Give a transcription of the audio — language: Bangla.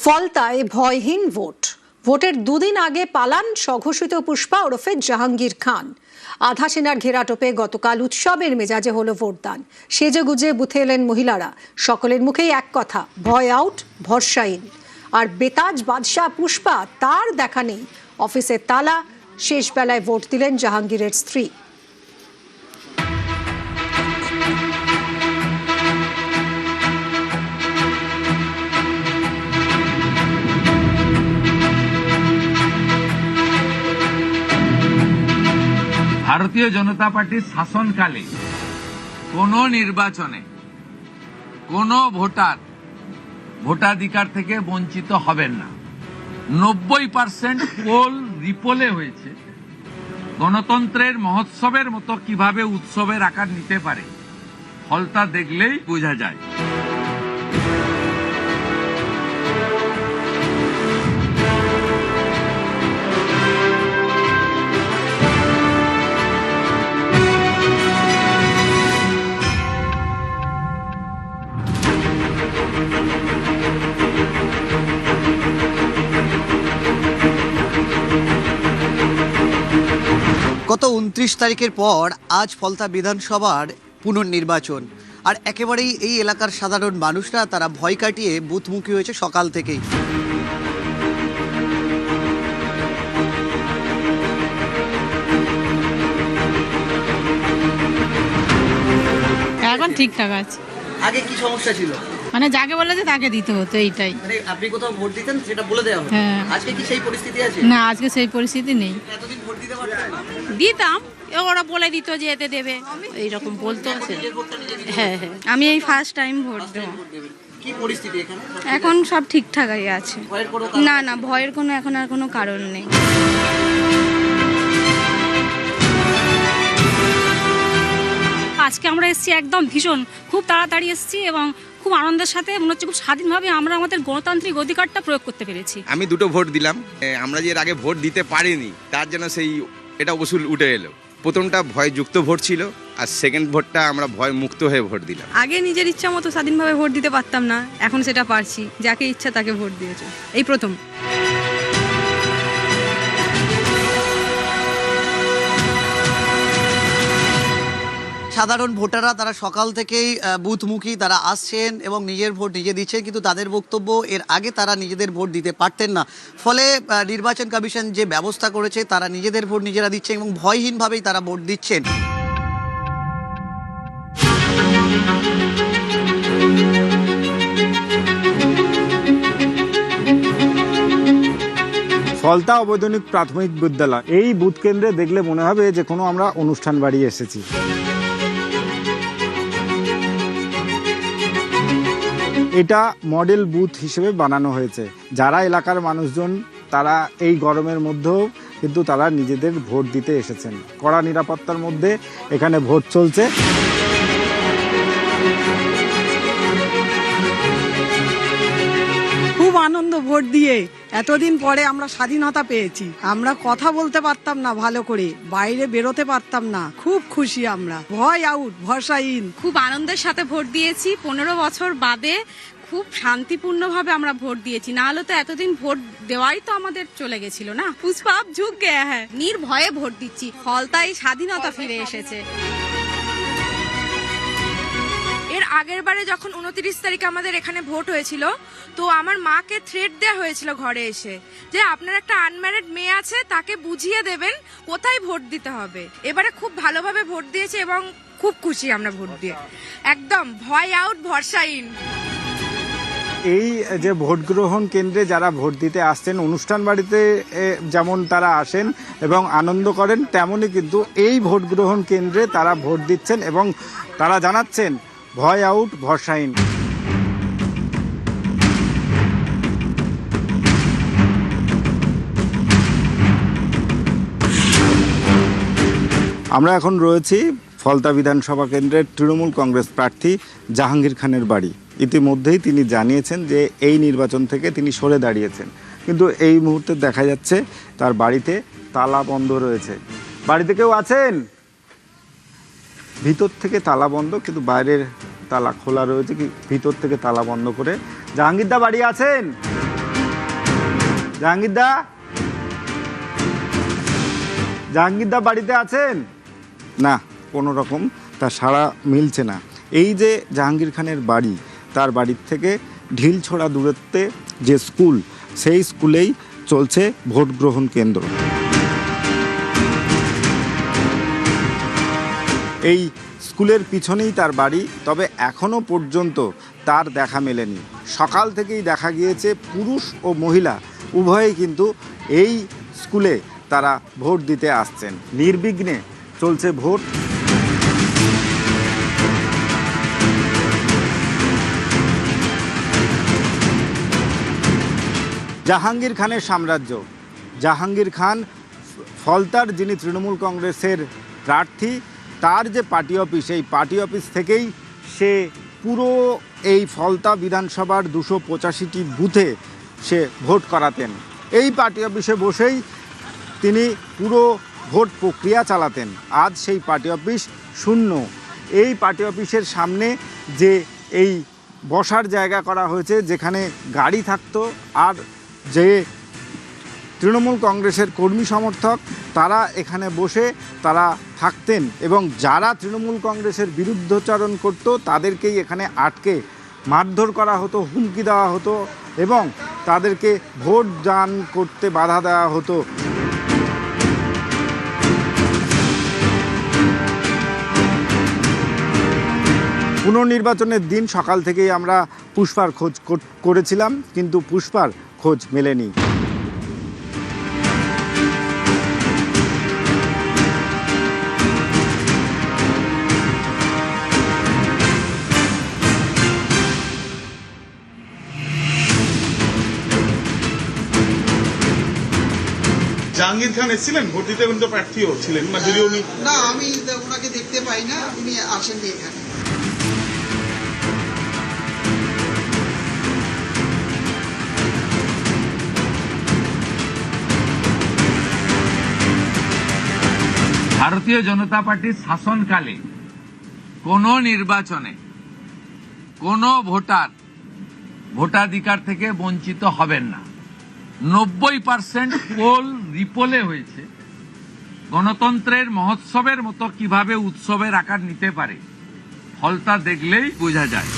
ফলতায় ভয়হীন ভোট। ভোটের দুদিন আগে পালান স্বঘোষিত পুষ্পা ওরফে জাহাঙ্গীর খান। আধা সেনার ঘেরাটোপে গতকাল উৎসবের মেজাজে হলো ভোটদান। সেজেগুজে বুথে এলেন মহিলারা। সকলের মুখেই এক কথা, ভয় আউট, ভরসা ইন। আর বেতাজ বাদশাহ পুষ্পা, তার দেখা নেই। অফিসের তালা, শেষ বেলায় ভোট দিলেন জাহাঙ্গীরের স্ত্রী। ভারতীয় জনতা পার্টির শাসনকালে কোন নির্বাচনে কোন ভোটার ভোটাধিকার থেকে বঞ্চিত হবেন না। 90% পোল রিপোলে হয়েছে। গণতন্ত্রের মহোৎসবের মতো কিভাবে উৎসবের আকার নিতে পারে ফলটা দেখলেই বোঝা যায়। গত 29 তারিখের পর আজ ফলতা বিধানসভার পুনর্নির্বাচন, আর একেবারেই এই এলাকার সাধারণ মানুষরা তারা ভয় কাটিয়ে বুথমুখী হয়েছে সকাল থেকেই। এখন ঠিকঠাক আছে। আগে কি সমস্যা ছিল? মানে যাকে বলেছে তাকে দিতে হতো, এইটাই। মানে আপনি কোথাও ভোট দিতেন সেটা বলে দেওয়া হতো। হ্যাঁ। আজকে কি সেই পরিস্থিতি আছে? না, আজকে সেই পরিস্থিতি নেই। এতদিন ভোট দিতে পারতেন না? দিতাম, ওরা বলে দিত যে এতে দেবে, এইরকম বলতো। হ্যাঁ, আমি এই ফার্স্ট টাইম ভোট দেবো। কি পরিস্থিতি এখানে? এখন সব ঠিকঠাকই আছে। ভয়ের কোনো না, ভয়ের কোনো এখন আর কোনো কারণ নেই। আজকে আমরা এসেছি একদম ভীষণ, খুব তাড়াতাড়ি এসেছি এবং খুব আনন্দের সাথে, মনে হচ্ছে খুব স্বাধীনভাবে আমরা আমাদের গণতান্ত্রিক অধিকারটা প্রয়োগ করতে পেরেছি। আমি দুটো ভোট দিলাম। আমরা যে এর আগে ভোট দিতে পারিনি তার জন্য এটা উসুল উঠে এলো। প্রথমটা ভয়যুক্ত ভোট ছিল, আর সেকেন্ড ভোটটা আমরা ভয় মুক্ত হয়ে ভোট দিলাম। আগে নিজের ইচ্ছা মতো স্বাধীনভাবে ভোট দিতে পারতাম না, এখন সেটা পারছি। যাকে ইচ্ছা তাকে ভোট দিয়েছে, এই প্রথম। সাধারণ ভোটাররা তারা সকাল থেকেই বুথমুখী, তারা আসছেন এবং নিজের ভোট নিজে দিচ্ছেন, কিন্তু তাদের বক্তব্য এর আগে তারা নিজেদের ভোট দিতে পারতেন না। ফলে নির্বাচন কমিশন যে ব্যবস্থা করেছে, তারা নিজেদের ভোট নিজেরা দিচ্ছেন এবং ভয়হীনভাবেই তারা ভোট দিচ্ছেন। ফলতা অবৈতনিক প্রাথমিক বিদ্যালয়, এই বুথ কেন্দ্রে দেখলে মনে হবে যে কোনো আমরা অনুষ্ঠান বাড়ি এসেছি। এটা মডেল বুথ হিসেবে বানানো হয়েছে। যারা এলাকার মানুষজন তারা এই গরমের মধ্যেও কিন্তু তারা নিজেদের ভোট দিতে এসেছেন। কড়া নিরাপত্তার মধ্যে এখানে ভোট চলছে। খুব আনন্দ ভোট দিয়ে। এতদিন পরে আমরা স্বাধীনতা পেয়েছি। আমরা কথা বলতে পারতাম না ভালো করে, বাইরে বেরোতে পারতাম না। খুব খুশি আমরা। ভয় আউট, ভরসা ইন। খুব আনন্দের সাথে ভোট দিয়েছি। 15 বছর বাদে খুব শান্তিপূর্ণভাবে আমরা ভোট দিয়েছি। না হলে তো এতদিন ভোট দেওয়াই তো আমাদের চলে গেছিল না। পুষ্পা আপ ঝুঁক গে হ্যাঁ, নির্ভয়ে ভোট দিচ্ছি। ফলতায় স্বাধীনতা ফিরে এসেছে। এর আগের বারে যখন 29 তারিখে আমাদের এখানে ভোট হয়েছিল, তো আমার মাকে থ্রেট দেওয়া হয়েছিল ঘরে এসে, যে আপনার একটা আনম্যারিড মেয়ে আছে, তাকে বুঝিয়ে দেবেন কোথায় ভোট দিতে হবে। এবারে খুব ভালোভাবে ভোট দিয়েছে এবং খুব খুশি আমরা ভোট দিয়ে। একদম ভয় আউট, ভরসা ইন। এই যে ভোট গ্রহণ কেন্দ্রে যারা ভোট দিতে আসছেন, অনুষ্ঠান বাড়িতে যেমন তারা আসেন এবং আনন্দ করেন, তেমনই কিন্তু এই ভোট গ্রহণ কেন্দ্রে তারা ভোট দিচ্ছেন এবং তারা জানাচ্ছেন ভয় আউট, ভরসা ইন। আমরা এখন রয়েছি ফলতা বিধানসভা কেন্দ্রের তৃণমূল কংগ্রেস প্রার্থী জাহাঙ্গীর খানের বাড়ি। ইতিমধ্যেই তিনি জানিয়েছেন যে এই নির্বাচন থেকে তিনি সরে দাঁড়িয়েছেন, কিন্তু এই মুহূর্তে দেখা যাচ্ছে তার বাড়িতে তালা বন্ধ রয়েছে। বাড়িতে কেউ আছেন? ভিতর থেকে তালা বন্ধ, কিন্তু বাইরের তালা খোলা রয়েছে। কি ভিতর থেকে তালা বন্ধ করে জাহাঙ্গীরদা বাড়ি আছেন? জাহাঙ্গীরদা, জাহাঙ্গীরদা বাড়িতে আছেন? না, কোনো রকম তার সাড়া মিলছে না। এই যে জাহাঙ্গীর খানের বাড়ি, তার বাড়ির থেকে ঢিল ছোড়া দূরত্বে যে স্কুল, সেই স্কুলেই চলছে ভোট গ্রহণ কেন্দ্র। এই স্কুলের পিছনেই তার বাড়ি, তবে এখনও পর্যন্ত তার দেখা মেলেনি। সকাল থেকেই দেখা গিয়েছে পুরুষ ও মহিলা উভয়েই কিন্তু এই স্কুলে তারা ভোট দিতে আসছেন। নির্বিঘ্নে চলছে ভোট। জাহাঙ্গীর খানের সাম্রাজ্য। জাহাঙ্গীর খান ফলতার, যিনি তৃণমূল কংগ্রেসের প্রার্থী, তার যে পার্টি অফিস, এই পার্টি অফিস থেকেই সে পুরো এই ফলতা বিধানসভার 285টি বুথে সে ভোট করাতেন। এই পার্টি অফিসে বসেই তিনি পুরো ভোট প্রক্রিয়া চালাতেন। আজ সেই পার্টি অফিস শূন্য। এই পার্টি অফিসের সামনে যে এই বসার জায়গা করা হয়েছে, যেখানে গাড়ি থাকতো, আর যে তৃণমূল কংগ্রেসের কর্মী সমর্থক তারা এখানে বসে তারা থাকতেন, এবং যারা তৃণমূল কংগ্রেসের বিরুদ্ধচারণ করত তাদেরকেই এখানে আটকে মারধর করা হতো, হুমকি দেওয়া হতো এবং তাদেরকে ভোট দান করতে বাধা দেওয়া হতো। পুনর্নির্বাচনের দিন সকাল থেকেই আমরা পুষ্পার খোঁজ করেছিলাম, কিন্তু পুষ্পার খোঁজ মেলেনি। জাহাঙ্গীর খান এসেছিলেন ভোট দিতে, কিন্তু প্রার্থীও ছিলেন না, যদিও উনি না, আমি ওনাকে দেখতে পাই না, উনি আসেননি এখানে। ভারতীয় জনতা পার্টির শাসনকালে কোনো নির্বাচনে কোনো ভোটার ভোটাধিকার থেকে বঞ্চিত হবেন না। 90% পোল রিপোলে হয়েছে। গণতন্ত্রের মহোৎসবের মতো কিভাবে উৎসবের আকার নিতে পারে ফলতা দেখলেই বোঝা যায়।